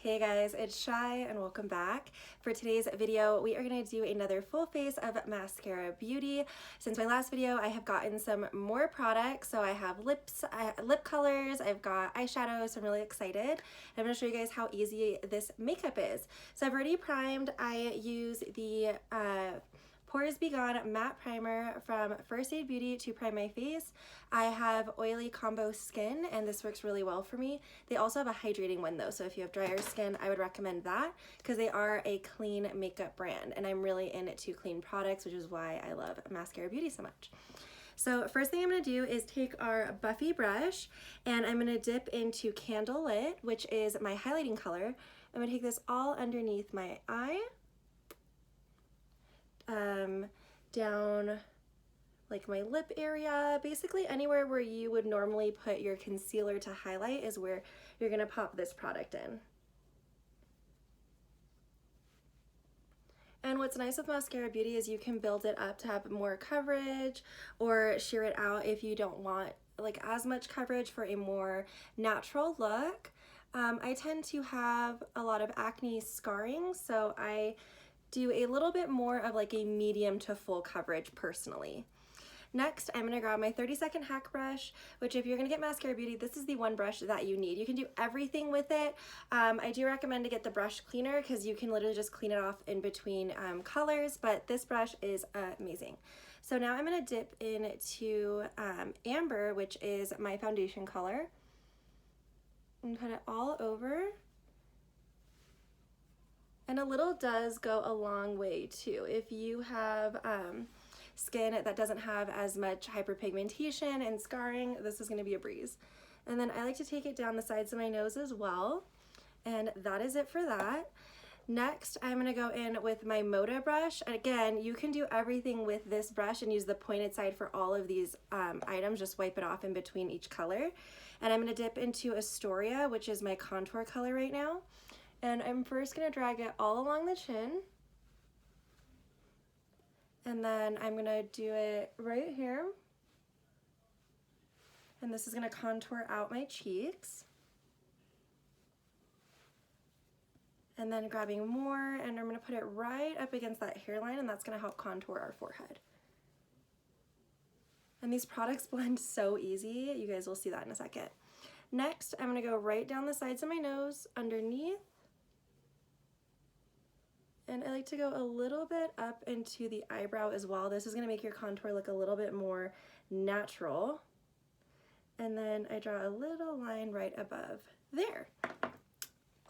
Hey guys, it's Shy and welcome back. For today's video, we are going to do another full face of mascara beauty. Since my last video, I have gotten some more products. So I have lip colors, I've got eyeshadows, so I'm really excited. I'm going to show you guys how easy this makeup is. So I've already primed. I use the Pores Be Gone Matte Primer from First Aid Beauty to prime my face. I have oily combo skin and this works really well for me. They also have a hydrating one though, so if you have drier skin, I would recommend that because they are a clean makeup brand and I'm really into clean products, which is why I love Maskcara Beauty so much. So first thing I'm going to do is take our Buffy brush and I'm going to dip into Candlelit, which is my highlighting color. I'm going to take this all underneath my eye. Down like my lip area, basically anywhere where you would normally put your concealer to highlight is where you're gonna pop this product in. And what's nice with Maskcara Beauty is you can build it up to have more coverage or sheer it out if you don't want like as much coverage for a more natural look. I tend to have a lot of acne scarring, so I do a little bit more of like a medium to full coverage personally. Next, I'm gonna grab my 30-second hack brush, which if you're gonna get Maskcara Beauty, this is the one brush that you need. You can do everything with it. I do recommend to get the brush cleaner because you can literally just clean it off in between colors, but this brush is amazing. So now I'm gonna dip into Amber, which is my foundation color, and put it all over. And a little does go a long way too. If you have skin that doesn't have as much hyperpigmentation and scarring, this is gonna be a breeze. And then I like to take it down the sides of my nose as well. And that is it for that. Next, I'm gonna go in with my Moda brush. And again, you can do everything with this brush and use the pointed side for all of these items. Just wipe it off in between each color. And I'm gonna dip into Astoria, which is my contour color right now. And I'm first gonna drag it all along the chin. And then I'm gonna do it right here. And this is gonna contour out my cheeks. And then grabbing more, and I'm gonna put it right up against that hairline, and that's gonna help contour our forehead. And these products blend so easy. You guys will see that in a second. Next, I'm gonna go right down the sides of my nose, underneath. And I like to go a little bit up into the eyebrow as well. This is gonna make your contour look a little bit more natural. And then I draw a little line right above there.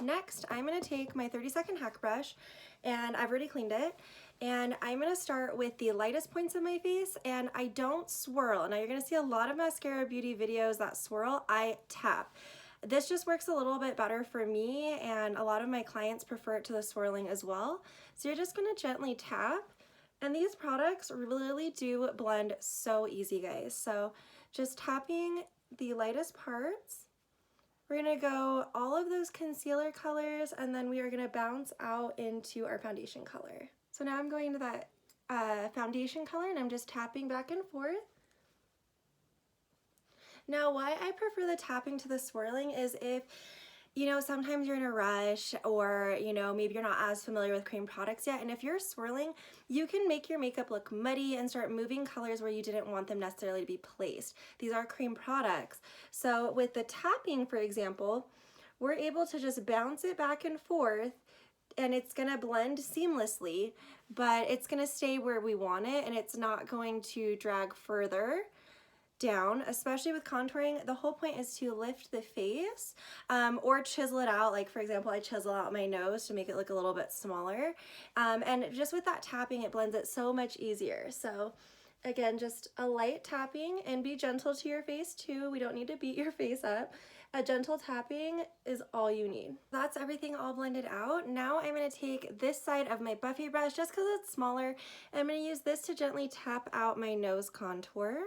Next, I'm gonna take my 30-second hack brush, and I've already cleaned it, and I'm gonna start with the lightest points of my face, and I don't swirl. Now you're gonna see a lot of Maskcara Beauty videos that swirl. I tap. This just works a little bit better for me, and a lot of my clients prefer it to the swirling as well. So you're just gonna gently tap, and these products really do blend so easy, guys. So just tapping the lightest parts. We're gonna go all of those concealer colors, and then we are gonna bounce out into our foundation color. So now I'm going to that foundation color, and I'm just tapping back and forth. Now, why I prefer the tapping to the swirling is if, you know, sometimes you're in a rush or, you know, maybe you're not as familiar with cream products yet. And if you're swirling, you can make your makeup look muddy and start moving colors where you didn't want them necessarily to be placed. These are cream products. So with the tapping, for example, we're able to just bounce it back and forth, and it's gonna blend seamlessly, but it's gonna stay where we want it, and it's not going to drag further down. Especially with contouring, the whole point is to lift the face or chisel it out. Like for example, I chisel out my nose to make it look a little bit smaller, and just with that tapping, it blends it so much easier. So again, just a light tapping, and be gentle to your face too. We don't need to beat your face up. A gentle tapping is all you need. That's everything all blended out. Now I'm going to take this side of my Buffy brush, just because it's smaller, and I'm going to use this to gently tap out my nose contour.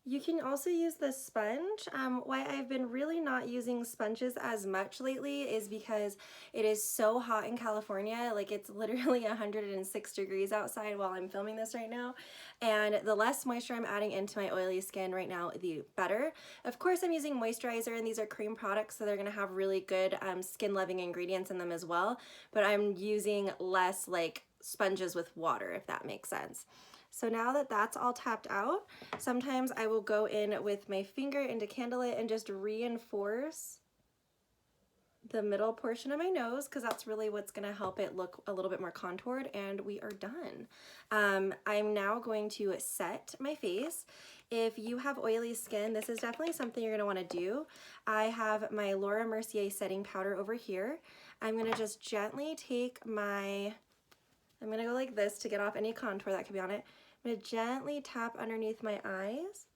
You can also use this sponge. Why I've been really not using sponges as much lately is because it is so hot in California. Like it's literally 106 degrees outside while I'm filming this right now. And the less moisture I'm adding into my oily skin right now, the better. Of course, I'm using moisturizer and these are cream products, so they're gonna have really good skin loving ingredients in them as well. But I'm using less like sponges with water, if that makes sense. So now that that's all tapped out, sometimes I will go in with my finger into candlelit and just reinforce the middle portion of my nose, because that's really what's going to help it look a little bit more contoured, and we are done. I'm now going to set my face. If you have oily skin, this is definitely something you're going to want to do. I have my Laura Mercier setting powder over here. I'm going to just gently take my, I'm going to go like this to get off any contour that could be on it. I'm going to gently tap underneath my eyes,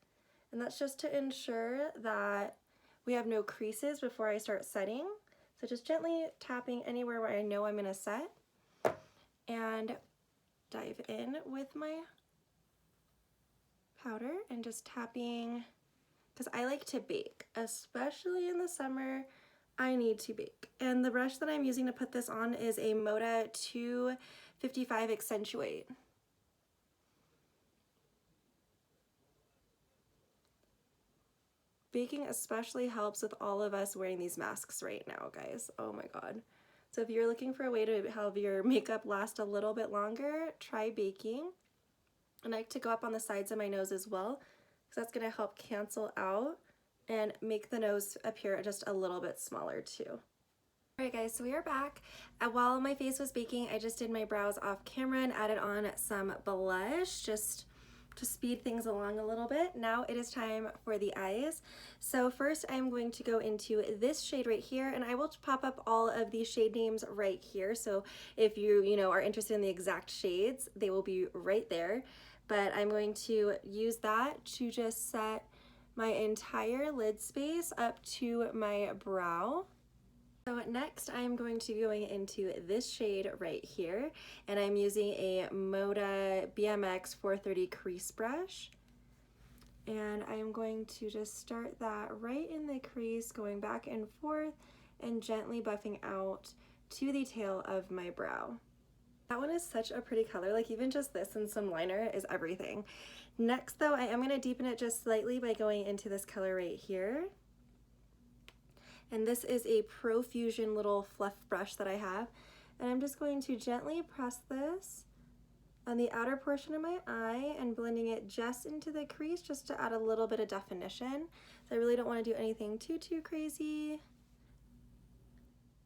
and that's just to ensure that we have no creases before I start setting. So just gently tapping anywhere where I know I'm going to set, and dive in with my powder and just tapping, because I like to bake, especially in the summer. I need to bake. And the brush that I'm using to put this on is a Moda 255 Accentuate. Baking especially helps with all of us wearing these masks right now, guys. Oh my god. So if you're looking for a way to have your makeup last a little bit longer, try baking. And I like to go up on the sides of my nose as well, because that's going to help cancel out and make the nose appear just a little bit smaller too. Alright guys, so we are back. While my face was baking, I just did my brows off camera and added on some blush, just to speed things along a little bit. Now it is time for the eyes. So first I'm going to go into this shade right here, and I will pop up all of these shade names right here. So if you are interested in the exact shades, they will be right there. But I'm going to use that to just set my entire lid space up to my brow. So next I'm going to be going into this shade right here, and I'm using a Moda BMX 430 crease brush, and I'm going to just start that right in the crease, going back and forth and gently buffing out to the tail of my brow. That one is such a pretty color, like even just this and some liner is everything. Next though, I am going to deepen it just slightly by going into this color right here. And this is a Profusion little fluff brush that I have. And I'm just going to gently press this on the outer portion of my eye and blending it just into the crease, just to add a little bit of definition. So I really don't want to do anything too crazy.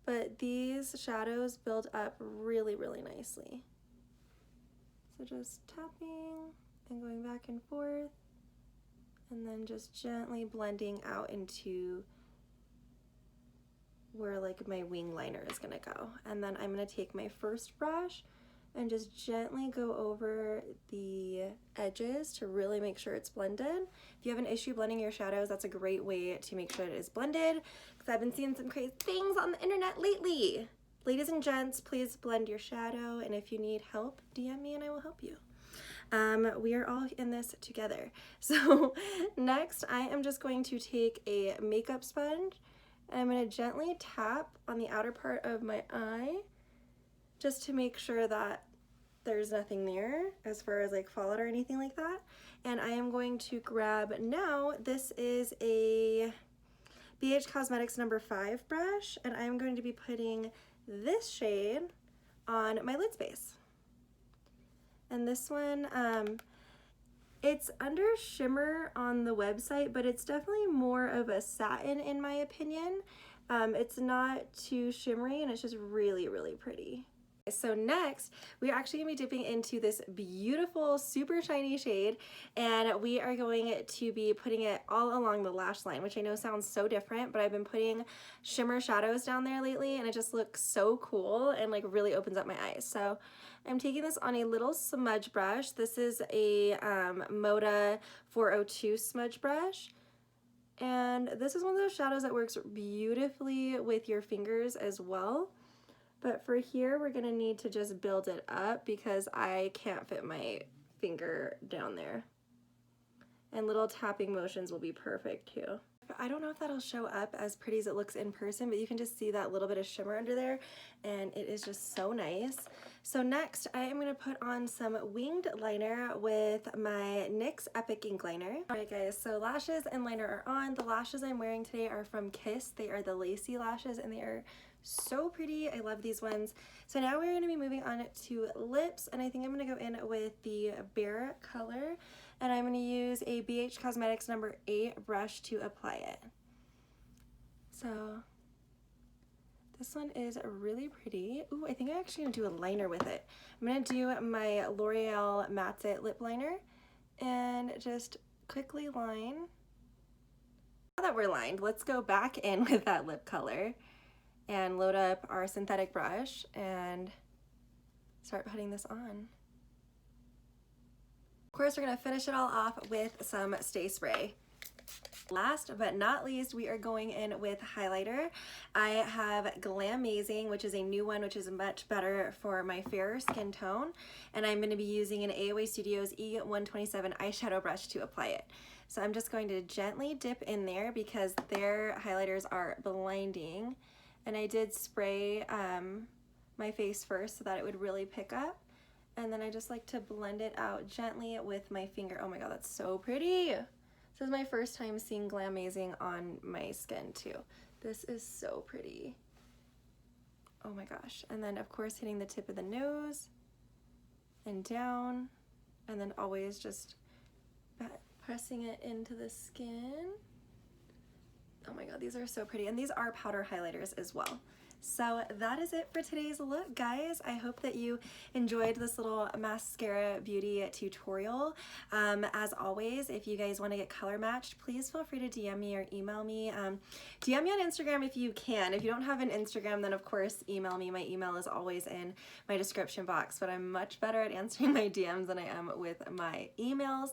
But these shadows build up really, really nicely. So just tapping and going back and forth, and then just gently blending out into where like my wing liner is gonna go. And then I'm gonna take my first brush and just gently go over the edges to really make sure it's blended. If you have an issue blending your shadows, that's a great way to make sure it is blended, because I've been seeing some crazy things on the internet lately. Ladies and gents, please blend your shadow, and if you need help, DM me and I will help you. We are all in this together. So next I am just going to take a makeup sponge, and I'm going to gently tap on the outer part of my eye just to make sure that there's nothing there as far as like fallout or anything like that. And I am going to grab now, this is a BH Cosmetics number 5 brush, and I'm going to be putting this shade on my lid space. And this one, it's under shimmer on the website, but it's definitely more of a satin in my opinion. It's not too shimmery, and it's just really, really pretty. So next, we're actually gonna be dipping into this beautiful, super shiny shade, and we are going to be putting it all along the lash line, which I know sounds so different, but I've been putting shimmer shadows down there lately, and it just looks so cool and like really opens up my eyes. So I'm taking this on a little smudge brush. This is a Moda 402 smudge brush. And this is one of those shadows that works beautifully with your fingers as well. But for here, we're gonna need to just build it up because I can't fit my finger down there. and little tapping motions will be perfect too. I don't know if that'll show up as pretty as it looks in person, but you can just see that little bit of shimmer under there, and it is just so nice. So next, I am going to put on some winged liner with my NYX Epic Ink Liner. Alright guys, so lashes and liner are on. The lashes I'm wearing today are from Kiss. They are the lacy lashes, and they are so pretty. I love these ones. So now we're going to be moving on to lips, and I think I'm going to go in with the Bare color, and I'm going to use a BH Cosmetics number 8 brush to apply it. So this one is really pretty. Ooh, I think I'm actually going to do a liner with it. I'm going to do my L'Oreal Matte It lip liner and just quickly line. Now that we're lined, let's go back in with that lip color and load up our synthetic brush and start putting this on. Of course, we're going to finish it all off with some Stay Spray. Last but not least, we are going in with highlighter. I have Glamazing, which is a new one, which is much better for my fairer skin tone. And I'm going to be using an AOA Studios E127 eyeshadow brush to apply it. So I'm just going to gently dip in there because their highlighters are blinding. And I did spray my face first so that it would really pick up. And then I just like to blend it out gently with my finger. Oh my god, that's so pretty. This is my first time seeing Glamazing on my skin too. This is so pretty. Oh my gosh. And then of course hitting the tip of the nose and down, and then always just pressing it into the skin. Oh my god, these are so pretty. And these are powder highlighters as well. So that is it for today's look, guys. I hope that you enjoyed this little mascara beauty tutorial. As always, if you guys want to get color matched, please feel free to DM me or email me. DM me on Instagram if you can. If you don't have an Instagram, then of course email me. My email is always in my description box, but I'm much better at answering my DMs than I am with my emails.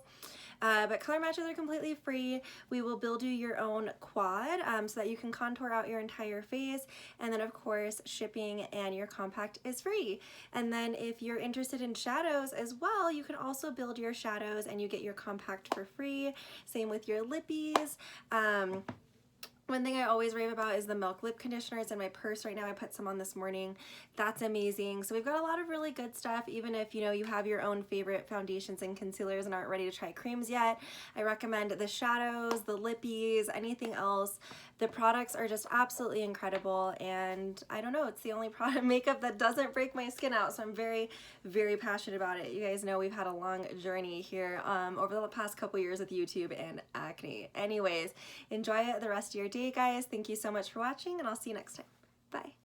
But color matches are completely free. We will build you your own quad so that you can contour out your entire face, and then of course shipping and your compact is free. And then if you're interested in shadows as well, you can also build your shadows and you get your compact for free. Same with your lippies. One thing I always rave about is the Milk Lip Conditioner. It's in my purse right now. I put some on this morning. That's amazing. So we've got a lot of really good stuff. Even if you have your own favorite foundations and concealers and aren't ready to try creams yet, I recommend the shadows, the lippies, anything else. The products are just absolutely incredible, and I don't know, it's the only product makeup that doesn't break my skin out, so I'm very, very passionate about it. You guys know we've had a long journey here over the past couple years with YouTube and acne. Anyways, enjoy the rest of your day, guys. Thank you so much for watching, and I'll see you next time. Bye.